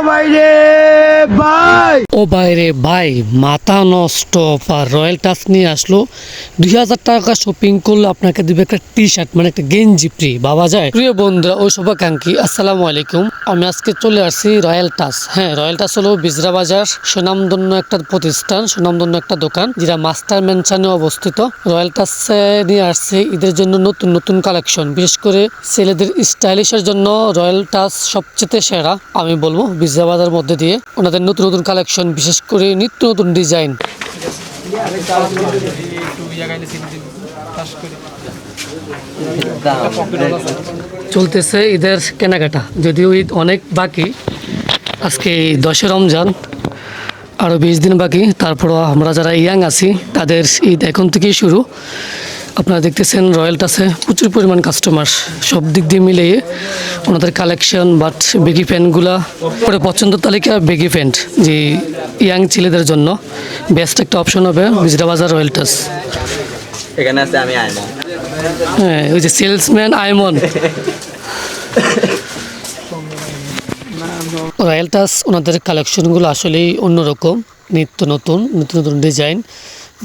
বাইরে ভাই ও বাইরে ভাই মাথা নষ্ট অফার রয়্যাল টাচ নিয়ে আসলো 2000 টাকা শপিং করলে আপনাকে দিবে একটা টি শার্ট মানে একটা গেঞ্জি ফ্রি ভাবা যায়। প্রিয় বন্ধুরা ও শুভাকাঙ্ক্ষী আসসালামু আলাইকুম। আমি আজকে চলে আসছি রয়্যাল টাচ। হ্যাঁ, রয়্যাল টাচ হলো বিজরা বাজার সুনামধন্য একটা প্রতিষ্ঠান, সুনামধন্য একটা দোকান যেটা মাস্টার ম্যানশনে অবস্থিত। রয়্যাল টাচ নিয়ে আসছে ঈদের জন্য নতুন নতুন কালেকশন, বিশেষ করে ছেলেদের স্টাইলিশের জন্য রয়্যাল টাচ সবচেয়ে সেরা আমি বলবো বিজরা বাজার মধ্যে দিয়ে। ওনাদের নতুন নতুন কালেকশন, বিশেষ করে নিত্য নতুন ডিজাইন। চলতেছে ঈদের কেনাকাটা, যদিও ঈদ অনেক বাকি, আজকে 10 রমজান, আরও 20 দিন বাকি। তারপরও আমরা যারা ইয়াং আছি তাদের ঈদ এখন থেকেই শুরু। আপনারা দেখতেছেন রয়্যাল টাচে প্রচুর পরিমাণ কাস্টমার, সব দিক দিয়ে মিলিয়ে ওনাদের কালেকশন। বাট বেগি প্যান্টগুলা পরে পছন্দ তালিকা বেগি প্যান্ট, যে ইয়াং ছেলেদের জন্য বেস্ট একটা অপশন হবে বিজরা বাজার রয়্যাল টাচ। এখানে আছে আমি আইমন। হ্যাঁ, ওই যে সেলসম্যান আইমন। রয়্যাল টাচ ওনাদের কালেকশনগুলো আসলেই অন্যরকম, নিত্য নতুন ডিজাইন,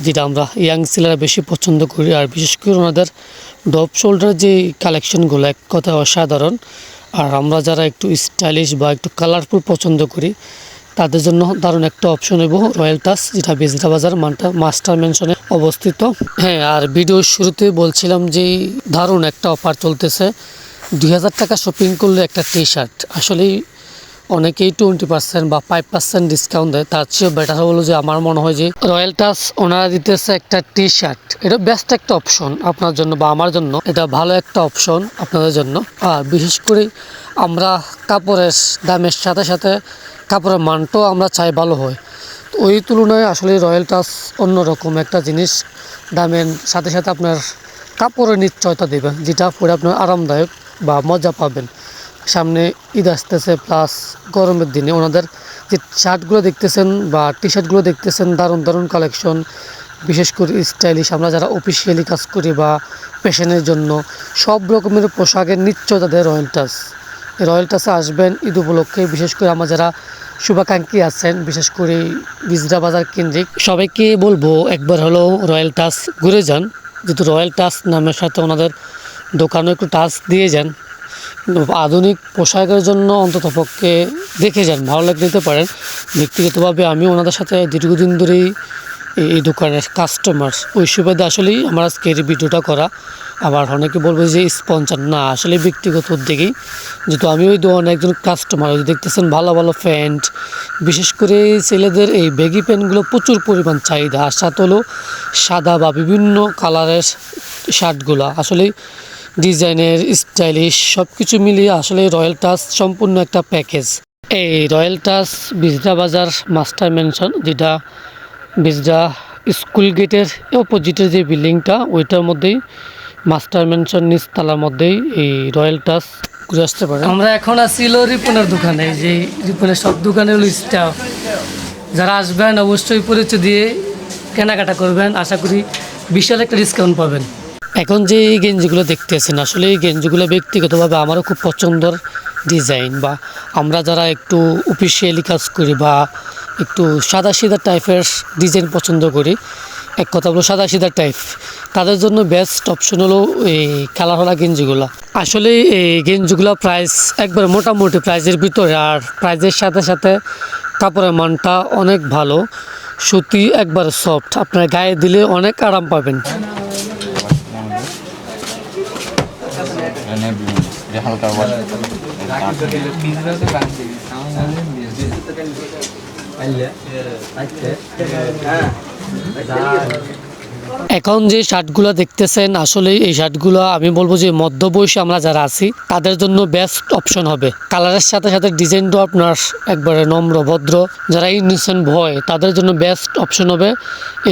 যেটা আমরা ইয়াং ছেলেরা বেশি পছন্দ করি। আর বিশেষ করে ওনাদের ডপ শোল্ডার যে কালেকশনগুলো এক কথা অসাধারণ। আর আমরা যারা একটু স্টাইলিশ বা একটু কালারফুল পছন্দ করি তাদের জন্য দারুণ একটা অপশন হইব রয়্যাল টাচ, যেটা বিজরা বাজার মাস্টার ম্যানশনে অবস্থিত। হ্যাঁ, আর ভিডিওর শুরুতে বলছিলাম যে দারুণ একটা অফার চলতেছে, 2000 টাকা শপিং করলে একটা টি শার্ট। আসলেই অনেকেই 20% বা 5% ডিসকাউন্ট দেয়, তার চেয়েও বেটার হলো যে আমার মনে হয় যে রয়্যাল টাচ ওনারা দিতেছে একটা টি শার্ট। এটা বেস্ট একটা অপশন আপনার জন্য বা আমার জন্য, এটা ভালো একটা অপশন আপনাদের জন্য। আর বিশেষ করে আমরা কাপড়ের দামের সাথে সাথে কাপড়ের মানটাও আমরা চাই ভালো হয়, তো ওই তুলনায় আসলে রয়্যাল টাচ অন্যরকম একটা জিনিস। দামের সাথে সাথে আপনার কাপড়ের নিশ্চয়তা দেবেন, যেটা পরে আপনার আরামদায়ক বা মজা পাবেন। সামনে ঈদ আসতেছে, প্লাস গরমের দিনে ওনাদের যে শার্টগুলো দেখতেছেন বা টি শার্টগুলো দেখতেছেন, দারুণ দারুণ কালেকশন, বিশেষ করে স্টাইলিশ। আমরা যারা অফিসিয়ালি কাজ করি বা পেশনের জন্য সব রকমের পোশাকের নিশ্চয়তা দেয় রয়্যাল টাচ। রয়্যাল টাচে আসবেন ঈদ উপলক্ষে, বিশেষ করে আমরা যারা শুভাকাঙ্ক্ষী আছেন, বিশেষ করে বিজরা বাজার কেন্দ্রিক সবাইকে বলবো একবার হলেও রয়্যাল টাচ ঘুরে যান। যেহেতু রয়্যাল টাচ নামের সাথে ওনাদের দোকানও একটু টাচ দিয়ে যান। আধুনিক পোশাকের জন্য অন্ততপক্ষে দেখে যান, ভালো লাগতে দিতে পারেন। ব্যক্তিগতভাবে আমি ওনাদের সাথে দীর্ঘদিন ধরেই এই দোকানের কাস্টমার, ওই সুবাদে আসলেই আমার আজকে এই ভিডিওটা করা। আবার অনেকে বলবে যে স্পন্সর, না, আসলে ব্যক্তিগত উদ্যোগেই, যেহেতু আমি ওই দোকানের একজন কাস্টমার। ওই দেখতেছেন ভালো ভালো প্যান্ট, বিশেষ করে ছেলেদের এই বেগি প্যান্টগুলো প্রচুর পরিমাণ চাহিদা। আর সাথে হলো সাদা বা বিভিন্ন কালারের শার্টগুলো, আসলেই ডিজাইনের স্টাইলিশ সব কিছু মিলিয়ে আসলে রয়্যাল টাচ সম্পূর্ণ একটা প্যাকেজ। এই রয়্যাল টাচ বিজরা বাজার মাস্টার ম্যানশন, যেটা বিজরা স্কুল গেটের অপোজিটের যে বিল্ডিংটা, ওইটার মধ্যেই মাস্টার ম্যানশন নিচতলার মধ্যেই এই রয়্যাল টাচ ঘুরে আসতে পারে। আমরা এখন আছি রিপনের দোকানে, যে রিপনের সব দোকানের হলো স্টাফ। যারা আসবেন অবশ্যই পরিচয় দিয়ে কেনাকাটা করবেন, আশা করি বিশাল একটা ডিসকাউন্ট পাবেন। এখন যে গেঞ্জিগুলো দেখতেছেন, আসলে এই গেঞ্জিগুলো ব্যক্তিগতভাবে আমারও খুব পছন্দের ডিজাইন। বা আমরা যারা একটু অফিসিয়ালি কাজ করি বা একটু সাদা সিধা টাইপের ডিজাইন পছন্দ করি, এক কথা বলো সাদা সিধা টাইপ, তাদের জন্য বেস্ট অপশন হলো এই কালারওয়ালা গেঞ্জিগুলো। আসলে এই গেঞ্জিগুলো প্রাইস একবার মোটামুটি প্রাইজের ভিতরে, আর প্রাইজের সাথে সাথে কাপড়ের মানটা অনেক ভালো, সুতি একবার সফট, আপনার গায়ে দিলে অনেক আরাম পাবেন। এখন যে শার্টগুলো দেখতেছেন, আসলে এই শার্টগুলো আমি বলবো যে মধ্যবয়সী আমরা যারা আছি তাদের জন্য বেস্ট অপশন হবে। কালারের সাথে সাথে ডিজাইনটাও আপনার একবারে নম্র ভদ্র, যারা ইনোসেন্ট ভয় তাদের জন্য বেস্ট অপশন হবে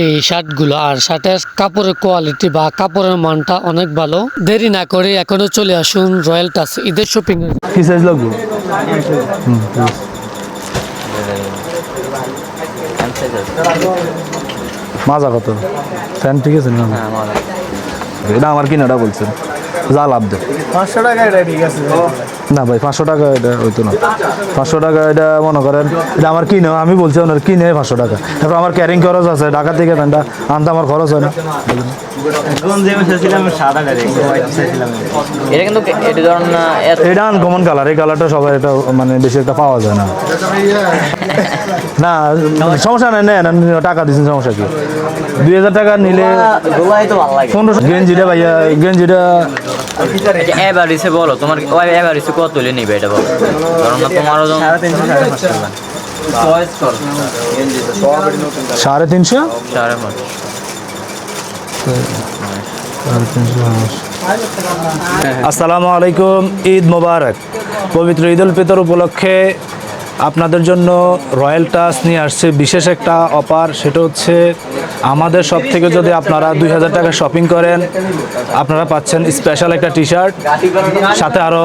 এই শার্টগুলো। আর শার্টের কাপড়ের কোয়ালিটি বা কাপড়ের মানটা অনেক ভালো। দেরি না করে এখনো চলে আসুন রয়্যাল টাচ ঈদের শপিং। কি সাইজ লাগবে? মাজা কত? ফ্যান ঠিক আছে না? এটা আমার কিনাটা বলছেন, যা লাভ দেয় 500 টাকা, এটা ঠিক আছে। না ভাই 500 টাকা এটা হইতো না। 500 টাকা এটা মনে করেন এটা আমার কিনে, আমি বলছি ওনার কিনে 500 টাকা। তারপর আমার ক্যারিং খরচ আছে, ঢাকা থেকে ফ্যানটা আনতে আমার খরচ হয় না। এটা কিন্তু এটা ধরুন এটা আনকমন কালার, এই কালারটা সবাই এটা মানে বেশি একটা পাওয়া যায় না। না সমস্যা নাই, নেন টাকা দিচ্ছেন, সমস্যা কি? 2000 টাকা নিলে গোলাই তো ভালো লাগে। 1500 গেঞ্জিটা ভাইয়া, গেঞ্জিটা এভারেজে বলো তোমার ওই এভারেজে কত তুলে নিবে এটা বলো। ধরুন না তোমারও 350 চয়েস কর 350। 350 আসসালামু আলাইকুম, ঈদ মোবারক। পবিত্র ঈদ উল ফিতর উপলক্ষে আপনাদের জন্য রয়্যাল টাচ নিয়ে আসছে বিশেষ একটা অফার। সেটা হচ্ছে আমাদের সব থেকে যদি আপনারা 2000 টাকা শপিং করেন, আপনারা পাচ্ছেন স্পেশাল একটা টি শার্ট, সাথে আরও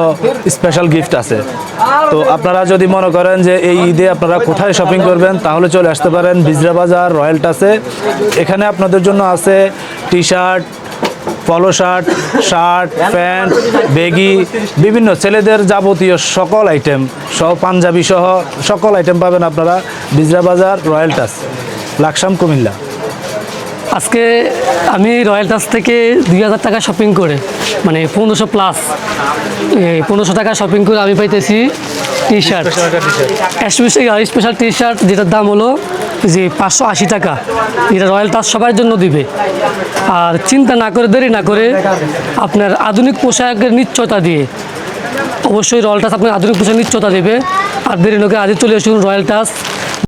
স্পেশাল গিফট আছে। তো আপনারা যদি মনে করেন যে এই ঈদে আপনারা কোথায় শপিং করবেন, তাহলে চলে আসতে পারেন বিজরা বাজার রয়্যাল টাচে। এখানে আপনাদের জন্য আছে টি শার্ট, পলো শার্ট, শার্ট, প্যান্ট, বেগি, বিভিন্ন ছেলেদের যাবতীয় সকল আইটেম সহ, পাঞ্জাবি সহ সকল আইটেম পাবেন আপনারা বিজরা বাজার রয়্যাল টাচ, লাকসাম, কুমিল্লা। আজকে আমি রয়্যাল টাচ থেকে 2000 টাকা শপিং করে, মানে 1500 প্লাস 1500 টাকা শপিং করে আমি পাইতেছি T shirt, special T shirt, যেটার দাম হলো যে 580 টাকা। এটা রয়্যাল টাচ সবার জন্য দিবে। আর চিন্তা না করে, দেরি না করে, আপনার আধুনিক পোশাকের নিশ্চয়তা দিয়ে, অবশ্যই রয়্যাল টাচ আপনার আধুনিক পোশাক নিশ্চয়তা দেবে। আর দেরি না করে আজই চলে আসুন রয়্যাল টাচ।